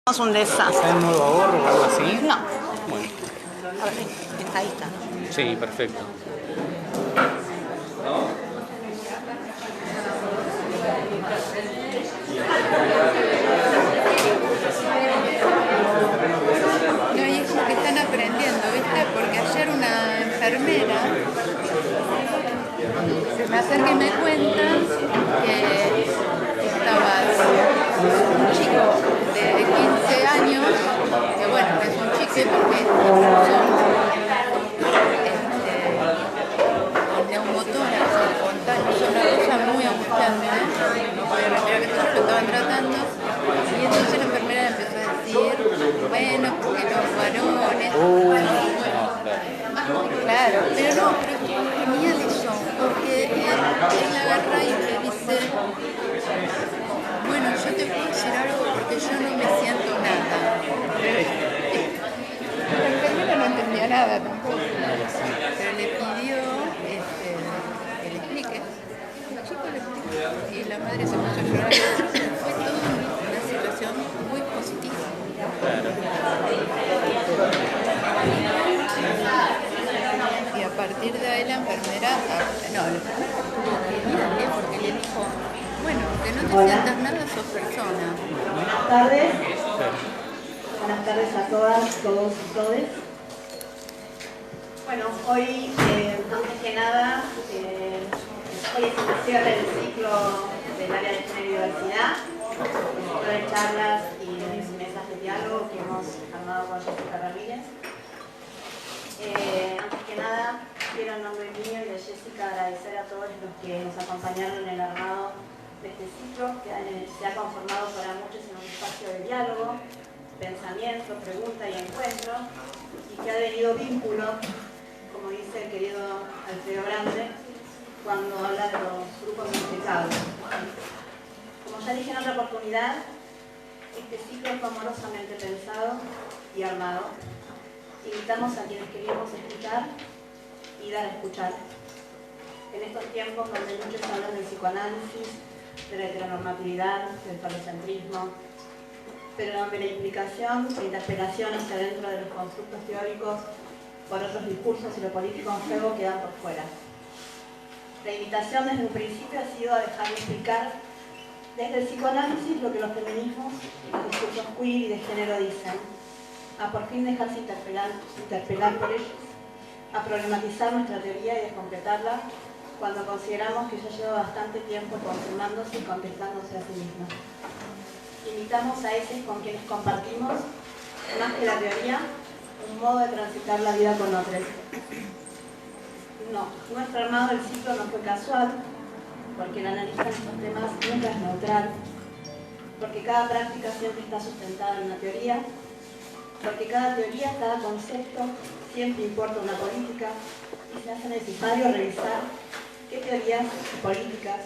Es un desastre. ¿Está en modo ahorro o algo así? No. Bueno, A ver, ahí está. sí, perfecto. No, y es como que están aprendiendo, ¿viste? Porque ayer una enfermera se me acerca y me cuenta que estaba un chico de 15 años, que bueno, no es un chique porque son con neumotórax espontáneo, es una cosa muy angustiante, no podía respirar, que todo lo estaban tratando, y entonces la enfermera le empezó a decir, bueno, porque los varones, claro, pero no, pero genial eso, porque él agarra y le dice, bueno, yo te puedo decir algo porque yo no me siento nada. La enfermera no entendía nada tampoco, pero le pidió que le explique. El chico le explicó y la madre se puso a llorar. Fue toda una situación muy positiva. Y a partir de ahí la enfermera, estuvo genial, porque le dijo, bueno, que no te sientas nada, sos persona. Buenas tardes. Buenas tardes a todas, todos y todes. Bueno, hoy, antes que nada, hoy es el cierre del ciclo del área de género y diversidad, de charlas y mesas de diálogo que hemos armado con Jessica Ramírez. Antes que nada, quiero en nombre mío y de Jessica agradecer a todos los que nos acompañaron en el armado de este ciclo, que se ha conformado para muchos en un espacio de diálogo, pensamiento, pregunta y encuentro, y que ha tenido vínculo, como dice el querido Alfredo Grande, cuando habla de los grupos implicados. Como ya dije en otra oportunidad, este ciclo fue amorosamente pensado y armado. Invitamos a quienes queríamos escuchar y dar a escuchar. En estos tiempos donde muchos hablan del psicoanálisis, de la heteronormatividad, del falocentrismo, pero donde la implicación e interpelación hacia dentro de los constructos teóricos por otros discursos y lo político en juego quedan por fuera. La invitación desde un principio ha sido a dejar de explicar desde el psicoanálisis lo que los feminismos y los discursos queer y de género dicen, a por fin dejarse interpelar por ellos, a problematizar nuestra teoría y descompletarla cuando consideramos que ya lleva bastante tiempo confirmándose y contestándose a sí misma. Invitamos a esos con quienes compartimos, más que la teoría, un modo de transitar la vida con otros. No, nuestro armado del ciclo no fue casual, porque el analista de estos temas nunca es neutral, porque cada práctica siempre está sustentada en una teoría, porque cada teoría, cada concepto siempre importa una política y se hace necesario revisar qué teorías y políticas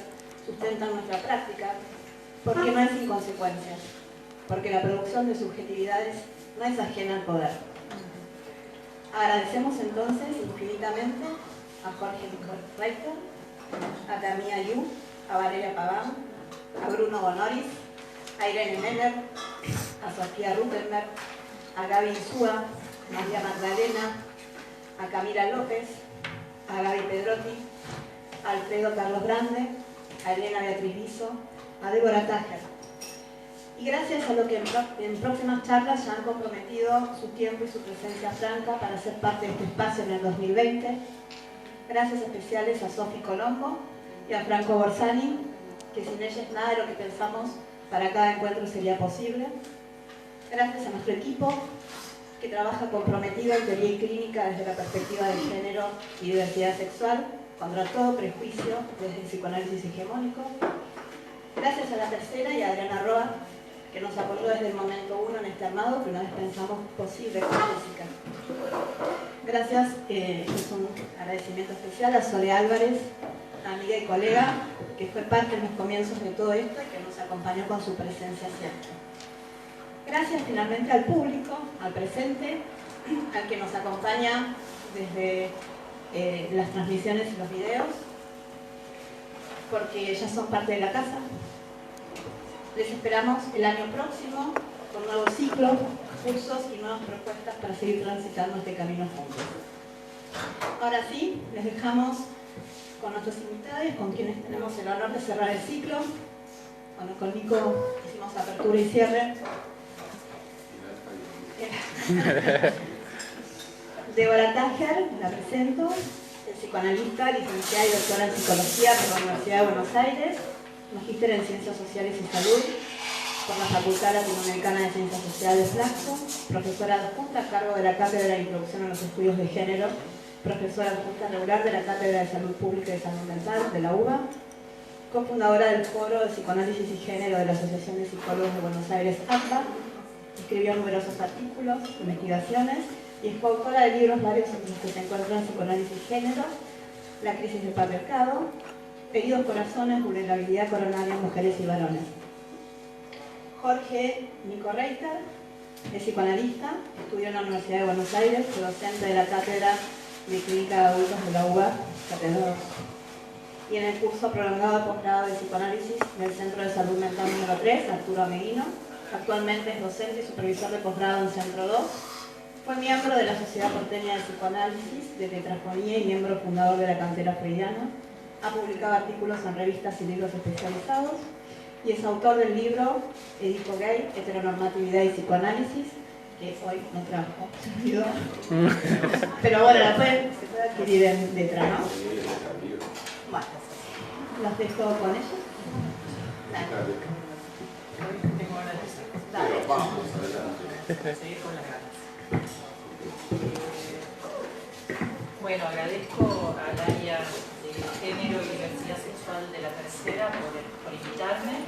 sustentan nuestra práctica, porque no es inconsecuencia, porque la producción de subjetividades no es ajena al poder. Agradecemos entonces infinitamente a Jorge Richter, a Tamía Yu, a Valeria Paván, a Bruno Bonoris, a Irene Meller, a Sofía Rutenberg, a Gaby Insúa, a María Magdalena, a Camila López, a Gaby Pedrotti, a Alfredo Carlos Grande, a Elena Beatriz Viso, a Débora Tájer. Y gracias a lo que en próximas charlas ya han comprometido su tiempo y su presencia franca para ser parte de este espacio en el 2020, gracias especiales a Sofi Colombo y a Franco Borsani, que sin ellas nada de lo que pensamos para cada encuentro sería posible. Gracias a nuestro equipo, que trabaja comprometido en teoría y clínica desde la perspectiva del género y diversidad sexual, contra todo prejuicio desde el psicoanálisis hegemónico. Gracias a la tercera y a Adriana Roa, que nos apoyó desde el momento uno en este armado, que una vez pensamos posible con Jessica. Gracias, es un agradecimiento especial a Sole Álvarez, amiga y colega, que fue parte en los comienzos de todo esto y que nos acompañó con su presencia siempre. Gracias finalmente al público, al presente, al que nos acompaña desde las transmisiones y los videos, porque ya son parte de la casa. Les esperamos el año próximo con nuevos ciclos, cursos y nuevas propuestas para seguir transitando este camino juntos. Ahora sí, les dejamos con nuestros invitados, con quienes tenemos el honor de cerrar el ciclo. Bueno, con Nico hicimos apertura y cierre. Débora Tájer, la presento, es psicoanalista, licenciada y doctora en psicología por la Universidad de Buenos Aires, magíster en ciencias sociales y salud por la Facultad Latinoamericana de Ciencias Sociales Flaxo, profesora adjunta a cargo de la Cátedra de Introducción a los Estudios de Género, profesora adjunta regular de la Cátedra de Salud Pública y Salud Mental de la UBA, cofundadora del Foro de Psicoanálisis y Género de la Asociación de Psicólogos de Buenos Aires, APA, escribió numerosos artículos, investigaciones y es coautora de libros varios entre los que se encuentran Psicoanálisis y Género, La crisis del patriarcado, Heridos corazones, vulnerabilidad coronaria en mujeres y varones. Jorge Nico Reiter es psicoanalista, estudió en la Universidad de Buenos Aires, fue docente de la Cátedra de Clínica de Adultos de la UBA, Cátedra 2, y en el curso prolongado de posgrado de psicoanálisis del Centro de Salud Mental número 3, Arturo Ameguino. Actualmente es docente y supervisor de posgrado en Centro 2. Fue miembro de la Sociedad Porteña de Psicoanálisis, de Tetrafonía y miembro fundador de la Cantera Freudiana. Ha publicado artículos en revistas y libros especializados y es autor del libro Edipo Gay, Heteronormatividad y Psicoanálisis, que hoy no trabajo, se olvidó. Pero bueno, se puede adquirir en letra, ¿no? Bueno, los dejo con ellos. Dale. Pero vamos, adelante. Seguir con las ganas. Bueno, agradezco al área de género y diversidad sexual de la tercera por invitarme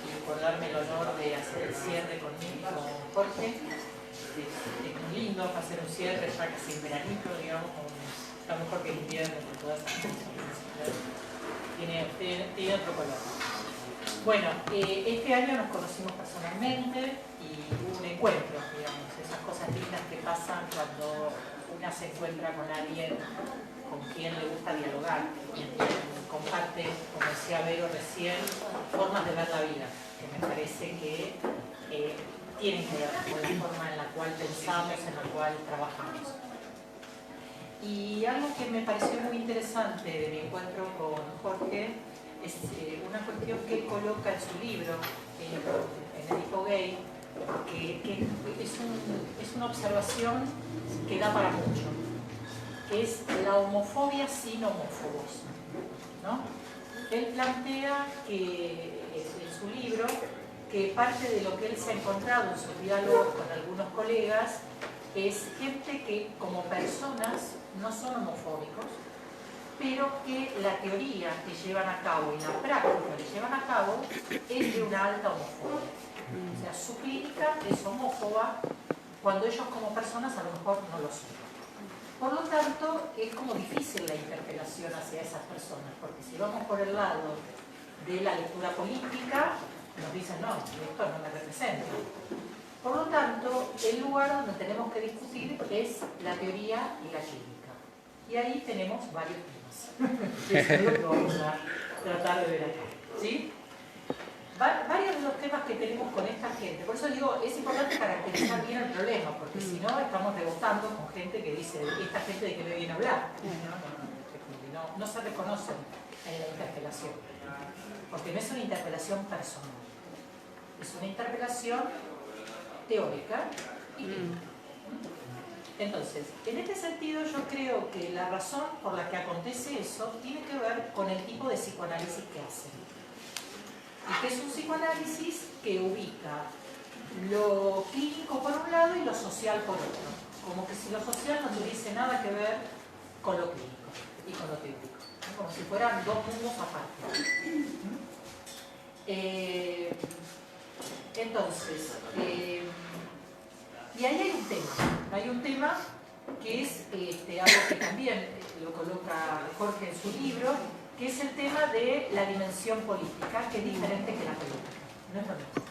y por darme el honor de hacer el cierre conmigo, con Jorge. Es muy lindo hacer un cierre ya casi en veranito, digamos, está mejor que el invierno con todas esas cosas. Tiene otro color. Bueno, este año nos conocimos personalmente y hubo un encuentro, digamos, esas cosas lindas que pasan cuando una se encuentra con alguien con quien le gusta dialogar y comparte, como decía Vero recién, formas de ver la vida, que me parece que tienen que ver con la forma en la cual pensamos, en la cual trabajamos. Y algo que me pareció muy interesante de mi encuentro con Jorge es una cuestión que él coloca en su libro, en Edipo Gay, que es una observación que da para mucho, que es la homofobia sin homófobos, ¿no? Él plantea que, en su libro, que parte de lo que él se ha encontrado en sus diálogos con algunos colegas es gente que como personas no son homofóbicos, pero que la teoría que llevan a cabo y la práctica que llevan a cabo es de una alta homofobia. O sea, su clínica es homófoba cuando ellos como personas a lo mejor no lo son. Por lo tanto, es como difícil la interpelación hacia esas personas, porque si vamos por el lado de la lectura política, nos dicen, no, esto no me representa. Por lo tanto, el lugar donde tenemos que discutir es la teoría y la clínica. Y ahí tenemos varios temas. Eso es lo que vamos a tratar de ver acá. ¿Sí? Varios de los temas que tenemos con esta gente, por eso digo, es importante caracterizar bien el problema, porque si no estamos rebotando con gente que dice, esta gente de que me viene a hablar. No se reconocen en la interpelación, porque no es una interpelación personal, es una interpelación teórica y clínica. Entonces, en este sentido yo creo que la razón por la que acontece eso tiene que ver con el tipo de psicoanálisis que hacen. Y que es un psicoanálisis que ubica lo clínico por un lado y lo social por otro. Como que si lo social no tuviese nada que ver con lo clínico y con lo teórico. Como si fueran dos mundos aparte. Entonces, y ahí hay un tema que es algo que también lo coloca Jorge en su libro, que es el tema de la dimensión política, que es diferente que la política, no es lo mismo.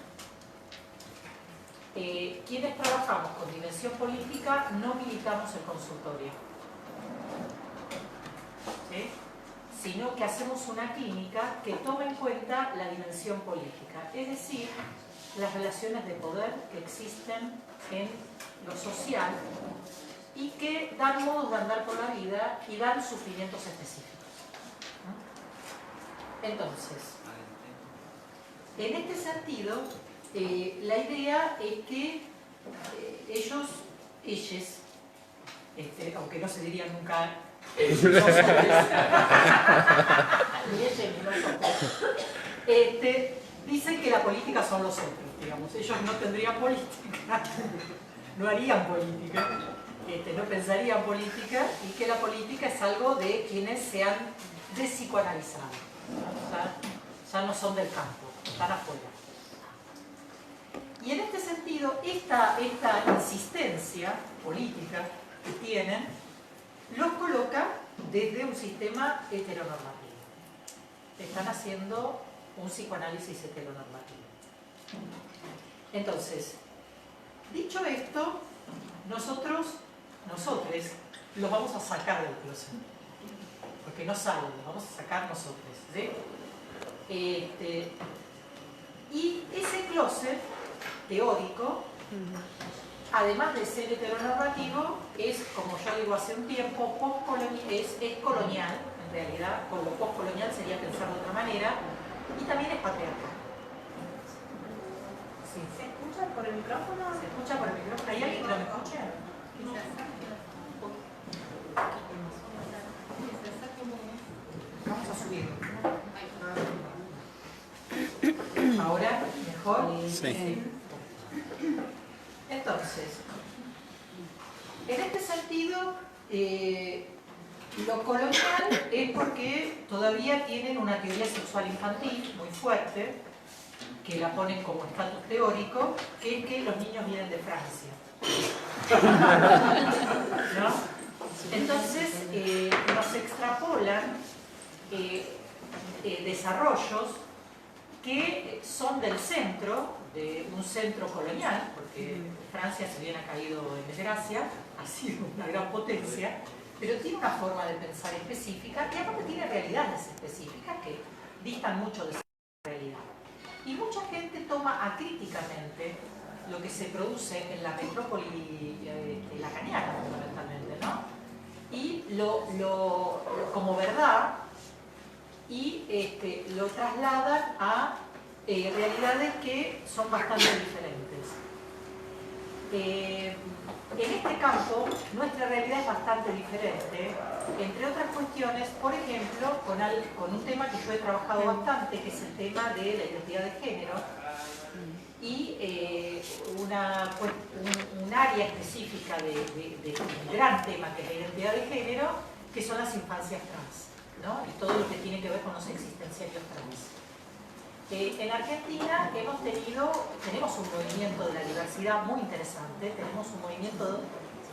Quienes trabajamos con dimensión política no militamos el consultorio, ¿sí? Sino que hacemos una clínica que toma en cuenta la dimensión política, es decir, las relaciones de poder que existen en lo social y que dan modos de andar por la vida y dan sufrimientos específicos. Entonces, en este sentido, la idea es que ellos, aunque no se dirían nunca dicen que la política son los otros, digamos. Ellos no tendrían política, no harían política, no pensarían política, y que la política es algo de quienes se han despsicoanalizado, ¿no? Ya no son del campo, están afuera. Y en este sentido, esta insistencia política que tienen, los coloca desde un sistema heteronormativo. Están haciendo un psicoanálisis heteronormativo. Entonces, dicho esto, nosotros los vamos a sacar del closet. Porque no salen, los vamos a sacar nosotros, ¿sí? Y ese closet teórico, además de ser heteronormativo, es, como yo digo hace un tiempo, es colonial, en realidad, con lo postcolonial sería pensar de otra manera, y también es patriarcal. Sí. ¿Se escucha por el micrófono? ¿Se escucha por el micrófono? ¿Hay alguien que no me escuche? Vamos a subir. ¿Ahora? ¿Mejor? Sí. Entonces, en este sentido, lo colonial es porque todavía tienen una teoría sexual infantil muy fuerte, que la ponen como estatus teórico, que es que los niños vienen de Francia. ¿No? Entonces, nos extrapolan desarrollos que son del centro, de un centro colonial, porque Francia, si bien ha caído en desgracia, ha sido una gran potencia, pero tiene una forma de pensar específica y aparte tiene realidades específicas que distan mucho de esa realidad. Y mucha gente toma acríticamente lo que se produce en la metrópoli lacaniana, fundamentalmente, ¿no? Y como verdad, y lo trasladan a realidades que son bastante diferentes. En este campo, nuestra realidad es bastante diferente, entre otras cuestiones, por ejemplo, con un tema que yo he trabajado bastante, que es el tema de la identidad de género, y un área específica de un gran tema que es la identidad de género, que son las infancias trans, ¿no? Y todo lo que tiene que ver con los existenciarios trans. En Argentina tenemos un movimiento de la diversidad muy interesante, tenemos un movimiento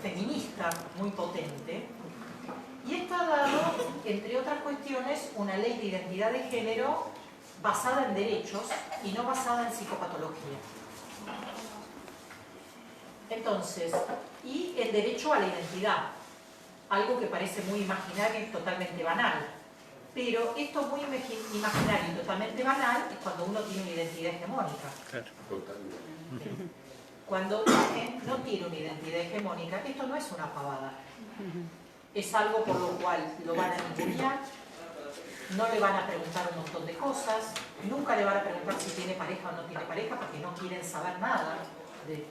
feminista muy potente, y esto ha dado, entre otras cuestiones, una ley de identidad de género basada en derechos y no basada en psicopatología. Entonces, y el derecho a la identidad, algo que parece muy imaginario y totalmente banal. Pero esto es muy imaginario y totalmente banal es cuando uno tiene una identidad hegemónica. Claro. Cuando alguien no tiene una identidad hegemónica, esto no es una pavada. Es algo por lo cual lo van a ningunear, no le van a preguntar un montón de cosas, nunca le van a preguntar si tiene pareja o no tiene pareja, porque no quieren saber nada,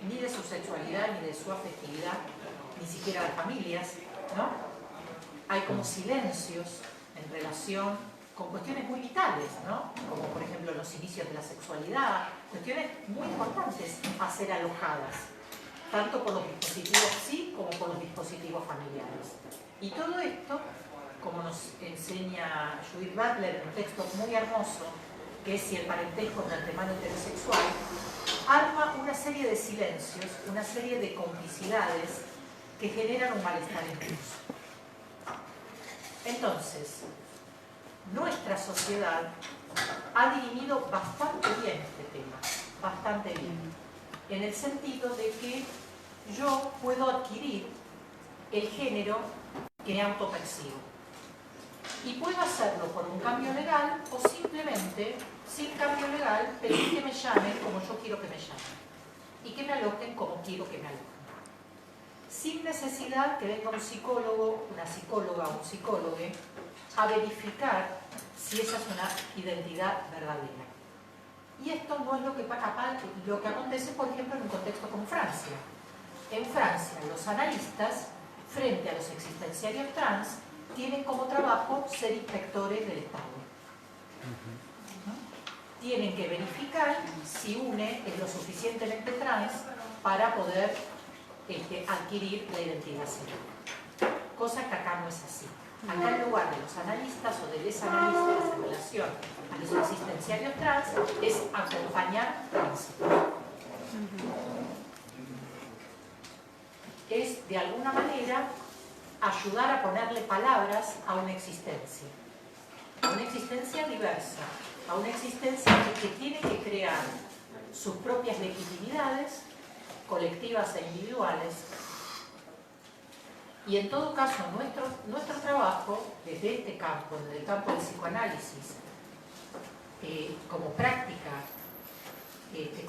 ni de su sexualidad, ni de su afectividad, ni siquiera de familias, ¿no? Hay como silencios en relación con cuestiones muy vitales, ¿no? Como por ejemplo los inicios de la sexualidad, cuestiones muy importantes a ser alojadas, tanto por los dispositivos sí como por los dispositivos familiares. Y todo esto, como nos enseña Judith Butler en un texto muy hermoso, que es Si el parentesco es de antemano heterosexual, arma una serie de silencios, una serie de complicidades que generan un malestar incluso. Entonces, nuestra sociedad ha dirimido bastante bien este tema, bastante bien, en el sentido de que yo puedo adquirir el género que me autopercibo. Y puedo hacerlo por un cambio legal o simplemente, sin cambio legal, pedir que me llamen como yo quiero que me llamen. Y que me alojen como quiero que me alojen. Sin necesidad que venga un psicólogo, una psicóloga o un psicólogo a verificar si esa es una identidad verdadera. Y esto no es lo que acontece, por ejemplo, en un contexto como Francia. En Francia, los analistas, frente a los existenciarios trans, tienen como trabajo ser inspectores del Estado. ¿No? Tienen que verificar si une es lo suficientemente trans para poder adquirir la identidad civil. Cosa que acá no es así. Acá en lugar de los analistas o de desanalistas en relación a los existenciarios trans es acompañar tránsito. Es de alguna manera ayudar a ponerle palabras a una existencia diversa, a una existencia que tiene que crear sus propias legitimidades colectivas e individuales. Y en todo caso, nuestro trabajo, desde este campo, desde el campo del psicoanálisis, como práctica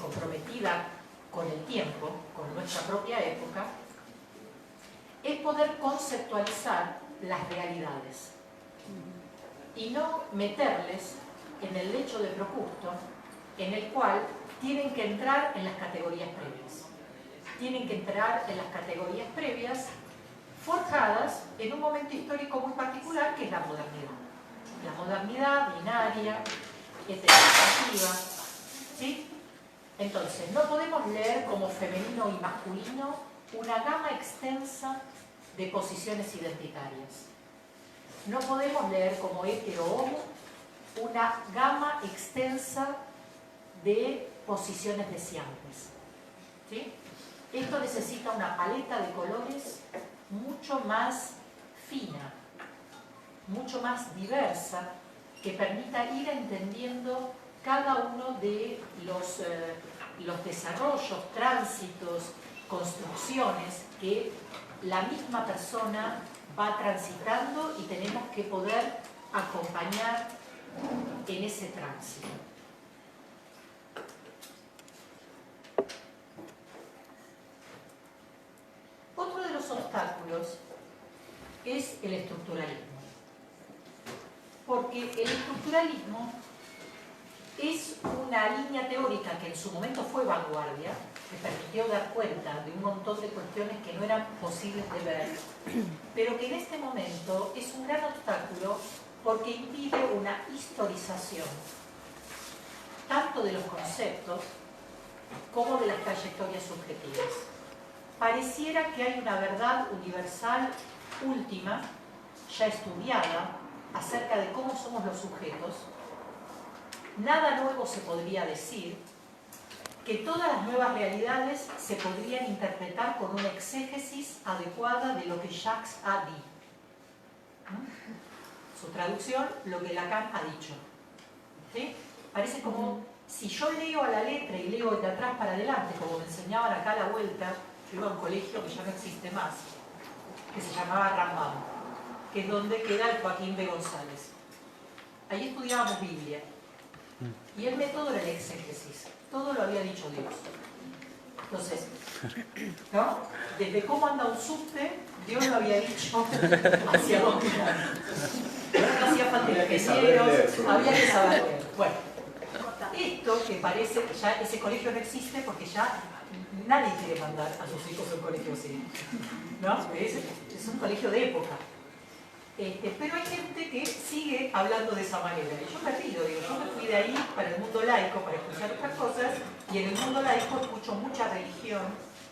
comprometida con el tiempo, con nuestra propia época, es poder conceptualizar las realidades y no meterles en el lecho de Procusto, en el cual tienen que entrar en las categorías previas. Tienen que entrar en las categorías previas forjadas en un momento histórico muy particular, que es la modernidad. La modernidad binaria, heteronormativa, ¿sí? Entonces, no podemos leer como femenino y masculino una gama extensa de posiciones identitarias. No podemos leer como hetero-homo una gama extensa de posiciones deseantes, ¿sí? Esto necesita una paleta de colores mucho más fina, mucho más diversa, que permita ir entendiendo cada uno de los desarrollos, tránsitos, construcciones que la misma persona va transitando y tenemos que poder acompañar en ese tránsito. Otro de los obstáculos es el estructuralismo. Porque el estructuralismo es una línea teórica que en su momento fue vanguardia, que permitió dar cuenta de un montón de cuestiones que no eran posibles de ver, pero que en este momento es un gran obstáculo porque impide una historización tanto de los conceptos como de las trayectorias subjetivas. Pareciera que hay una verdad universal última, ya estudiada, acerca de cómo somos los sujetos. Nada nuevo se podría decir, que todas las nuevas realidades se podrían interpretar con una exégesis adecuada de lo que Jacques ha dit. Su traducción, lo que Lacan ha dicho. ¿Sí? Parece como si yo leo a la letra y leo de atrás para adelante, como me enseñaban acá a la vuelta. Yo iba a un colegio que ya no existe más, que se llamaba Rambam, que es donde queda el Joaquín B. González. Ahí estudiábamos Biblia. Y el método era el exégesis. Todo lo había dicho Dios. Entonces, ¿no? Desde cómo anda un subte, Dios lo había dicho hacia dónde va. No hacía falta ingenieros, había que saber leer. Bueno, esto que parece que ya ese colegio no existe porque ya nadie quiere mandar a sus hijos a un colegio así, ¿no? Es un colegio de época. Pero hay gente que sigue hablando de esa manera. Y yo me río, digo, yo me fui de ahí para el mundo laico, para escuchar otras cosas, y en el mundo laico escucho mucha religión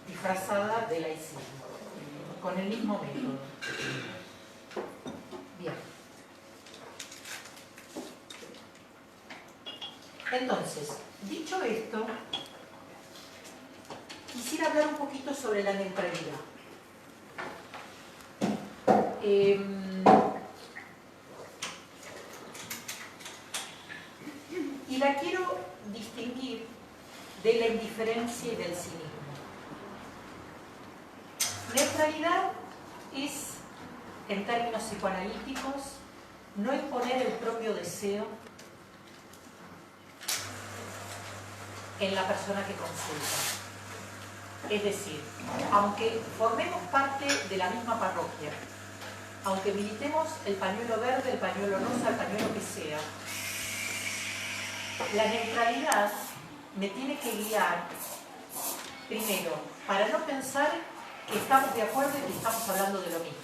disfrazada de laicismo, con el mismo método. Bien. Entonces, dicho esto, quisiera hablar un poquito sobre la neutralidad. Y la quiero distinguir de la indiferencia y del cinismo. Neutralidad es, en términos psicoanalíticos, no imponer el propio deseo en la persona que consulta. Es decir, aunque formemos parte de la misma parroquia, aunque militemos el pañuelo verde, el pañuelo rosa, el pañuelo que sea, la neutralidad me tiene que guiar, primero, para no pensar que estamos de acuerdo y que estamos hablando de lo mismo.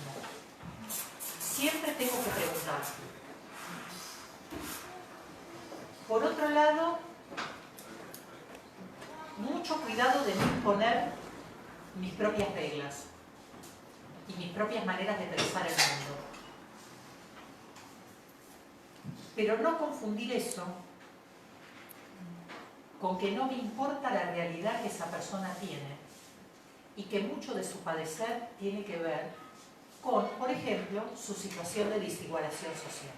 Siempre tengo que preguntar. Por otro lado, mucho cuidado de no imponer mis propias reglas y mis propias maneras de pensar el mundo. Pero no confundir eso con que no me importa la realidad que esa persona tiene y que mucho de su padecer tiene que ver con, por ejemplo, su situación de desigualación social.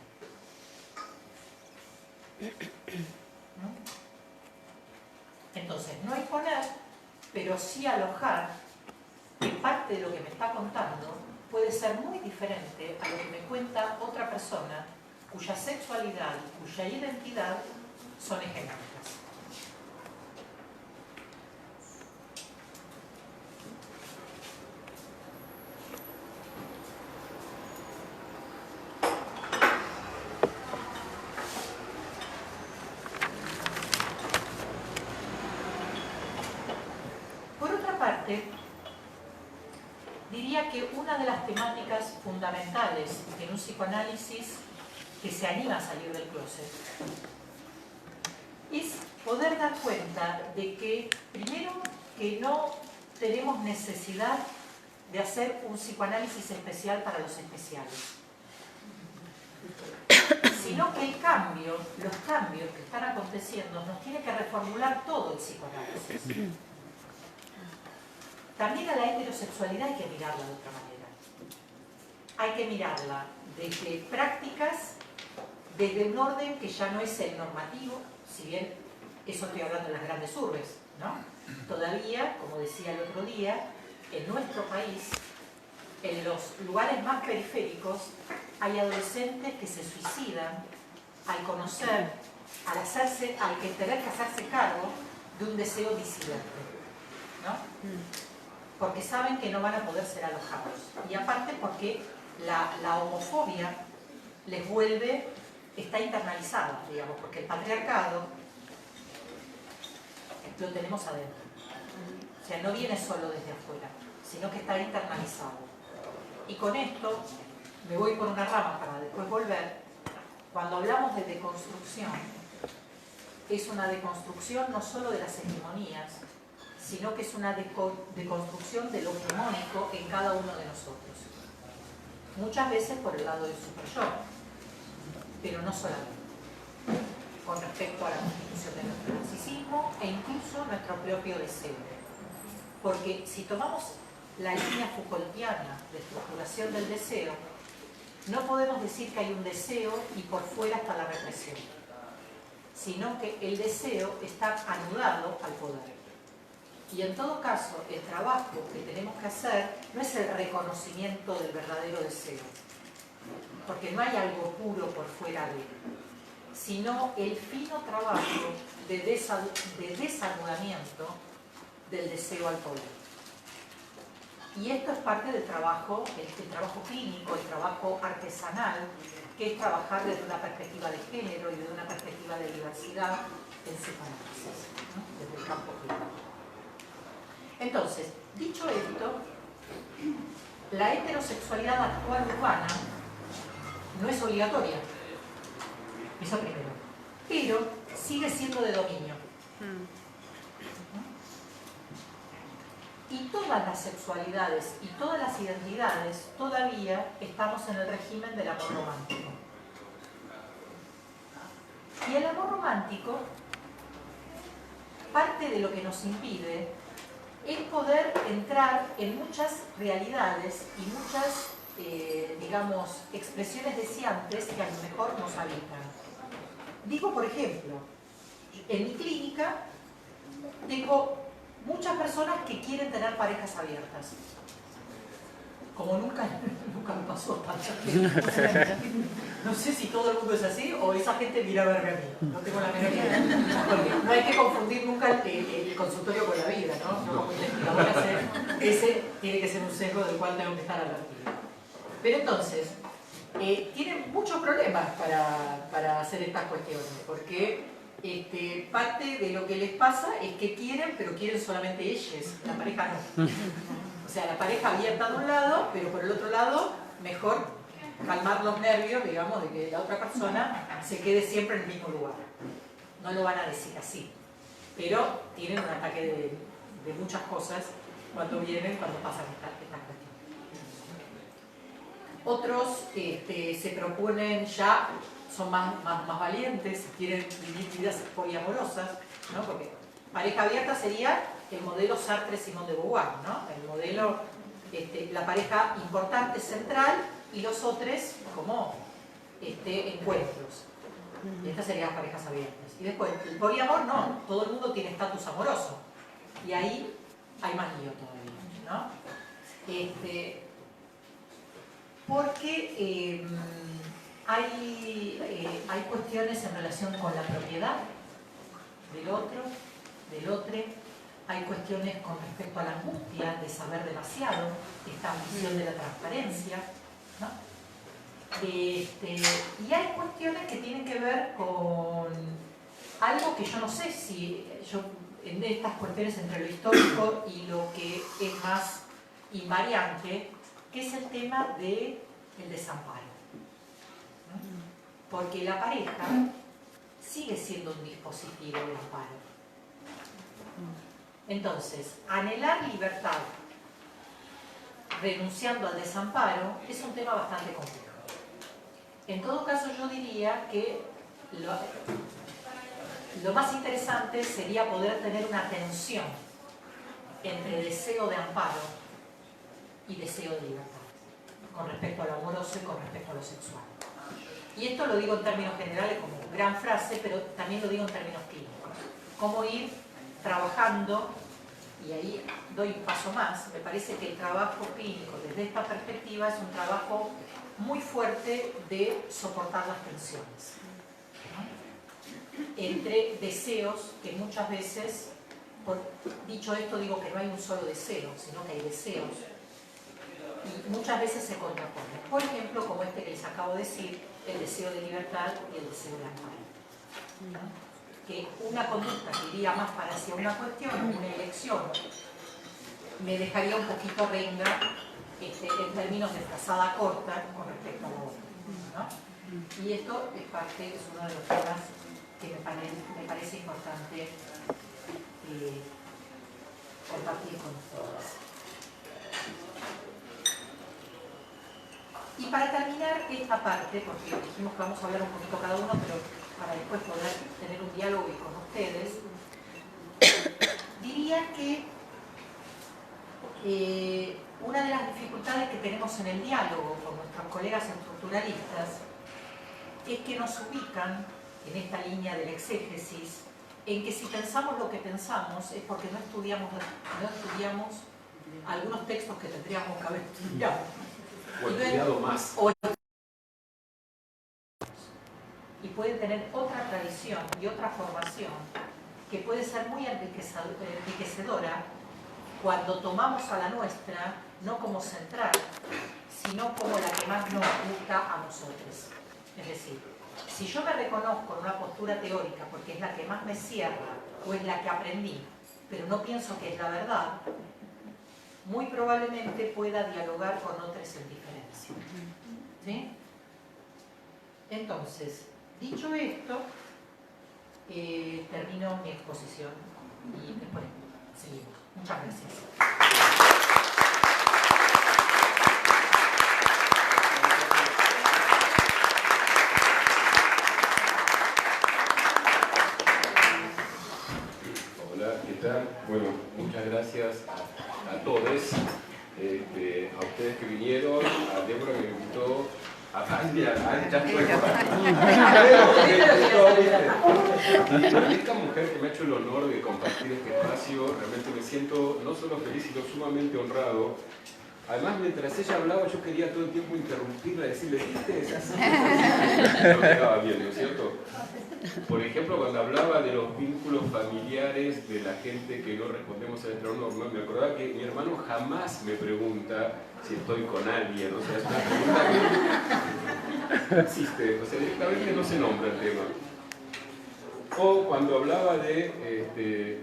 ¿No? Entonces, no imponer, pero sí alojar que parte de lo que me está contando puede ser muy diferente a lo que me cuenta otra persona cuya sexualidad y cuya identidad son hegemónicas. Por otra parte, diría que una de las temáticas fundamentales en un psicoanálisis que se anima a salir del closet es poder dar cuenta de que, primero, que no tenemos necesidad de hacer un psicoanálisis especial para los especiales, sino que los cambios que están aconteciendo nos tiene que reformular todo el psicoanálisis. También a la heterosexualidad hay que mirarla de otra manera. Hay que mirarla desde prácticas, desde un orden que ya no es el normativo, si bien eso estoy hablando de las grandes urbes, ¿no? Todavía, como decía el otro día, en nuestro país, en los lugares más periféricos, hay adolescentes que se suicidan al conocer, al tener que hacerse cargo de un deseo disidente, ¿no? Porque saben que no van a poder ser alojados. Y aparte porque la homofobia les vuelve, está internalizada, digamos, porque el patriarcado lo tenemos adentro. O sea, no viene solo desde afuera, sino que está internalizado. Y con esto, me voy por una rama para después volver, cuando hablamos de deconstrucción, es una deconstrucción no solo de las hegemonías, sino que es una deconstrucción de lo hegemónico en cada uno de nosotros. Muchas veces por el lado del super-yo, pero no solamente. Con respecto a la constitución de nuestro narcisismo e incluso nuestro propio deseo. Porque si tomamos la línea Foucaultiana de estructuración del deseo, no podemos decir que hay un deseo y por fuera está la represión, sino que el deseo está anudado al poder. Y en todo caso, el trabajo que tenemos que hacer no es el reconocimiento del verdadero deseo, porque no hay algo puro por fuera de él, sino el fino trabajo de desanudamiento del deseo al poder. Y esto es parte del trabajo, el trabajo clínico, el trabajo artesanal, que es trabajar desde una perspectiva de género y desde una perspectiva de diversidad en psicoanálisis, ¿no? Desde el campo clínico. Entonces, dicho esto, la heterosexualidad actual urbana no es obligatoria, eso primero, pero sigue siendo de dominio. Y todas las sexualidades y todas las identidades todavía estamos en el régimen del amor romántico. Y el amor romántico, parte de lo que nos impide es poder entrar en muchas realidades y muchas, digamos, expresiones deseantes que a lo mejor nos habitan. Digo, por ejemplo, en mi clínica tengo muchas personas que quieren tener parejas abiertas. como nunca me pasó tanto. No sé si todo el mundo es así o esa gente mira a verme a mí. No tengo la menor idea. Porque no hay que confundir nunca el consultorio con la vida, ¿no? Yo como investigadora ese tiene que ser un sesgo del cual tengo que estar alerta. Pero entonces, tienen muchos problemas para hacer estas cuestiones, porque parte de lo que les pasa es que quieren, pero quieren solamente ellos, la pareja no. O sea, la pareja abierta de un lado, pero por el otro lado, mejor calmar los nervios, digamos, de que la otra persona se quede siempre en el mismo lugar. No lo van a decir así, pero tienen un ataque de muchas cosas cuando pasan estas cuestiones. Otros se proponen ya, son más valientes, quieren vivir vidas poliamorosas, ¿no? Porque pareja abierta sería el modelo Sartre-Simone de Beauvoir, ¿no? El modelo, la pareja importante, central, y los otros como encuentros. Estas serían las parejas abiertas. Y después, el poliamor no, todo el mundo tiene estatus amoroso. Y ahí hay más lío todavía, ¿no? Porque hay cuestiones en relación con la propiedad del otro, hay cuestiones con respecto a la angustia de saber demasiado, esta ambición de la transparencia, ¿no? Y hay cuestiones que tienen que ver con algo que yo no sé si en estas cuestiones entre lo histórico y lo que es más invariante, que es el tema del desamparo, ¿no? Porque la pareja sigue siendo un dispositivo de amparo. Entonces, anhelar libertad renunciando al desamparo es un tema bastante complejo. En todo caso, yo diría que lo más interesante sería poder tener una tensión entre deseo de amparo y deseo de libertad, con respecto a lo amoroso y con respecto a lo sexual. Y esto lo digo en términos generales como gran frase, pero también lo digo en términos clínicos. Cómo ir trabajando, y ahí doy un paso más, me parece que el trabajo clínico desde esta perspectiva es un trabajo muy fuerte de soportar las tensiones, ¿no? Entre deseos que muchas veces, dicho esto digo que no hay un solo deseo, sino que hay deseos, y muchas veces se contraponen. Por ejemplo, como este que les acabo de decir, el deseo de libertad y el deseo de amparo, ¿no? Que una conducta que iría más para hacia una cuestión o una elección me dejaría un poquito renga en términos de frazada corta con respecto a la otra, ¿no? Y esto es uno de los temas que me parece importante compartir con ustedes. Y para terminar esta parte, porque dijimos que vamos a hablar un poquito cada uno, pero para después poder tener un diálogo y con ustedes, diría que una de las dificultades que tenemos en el diálogo con nuestros colegas estructuralistas es que nos ubican en esta línea del exégesis, en que si pensamos lo que pensamos es porque no estudiamos algunos textos que tendríamos que haber estudiado. O estudiado más. Y pueden tener otra tradición y otra formación que puede ser muy enriquecedora cuando tomamos a la nuestra no como central, sino como la que más nos gusta a nosotros. Es decir, si yo me reconozco en una postura teórica porque es la que más me cierra o es la que aprendí, pero no pienso que es la verdad, muy probablemente pueda dialogar con otros en diferencia. ¿Sí? Entonces, dicho esto, termino mi exposición y después seguimos. Muchas gracias. Hola, ¿qué tal? Bueno, muchas gracias a todos, a ustedes que vinieron, a Débora que me invitó, ya fue esta mujer que me ha hecho el honor de compartir este espacio, realmente me siento no solo feliz, sino sumamente honrado, Además, mientras ella hablaba, yo quería todo el tiempo interrumpirla y decirle, ¿viste? Es así. No quedaba bien, ¿no es cierto? Por ejemplo, cuando hablaba de los vínculos familiares de la gente que no respondemos a nuestra norma, me acordaba que mi hermano jamás me pregunta si estoy con alguien. O sea, es una pregunta que no existe. O sea, directamente no se nombra el tema. O cuando hablaba de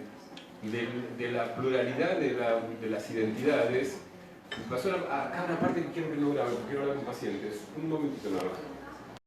la pluralidad de las identidades, me pasó acá una parte que quiero que no grabe, quiero hablar con pacientes. Un momentito nada más.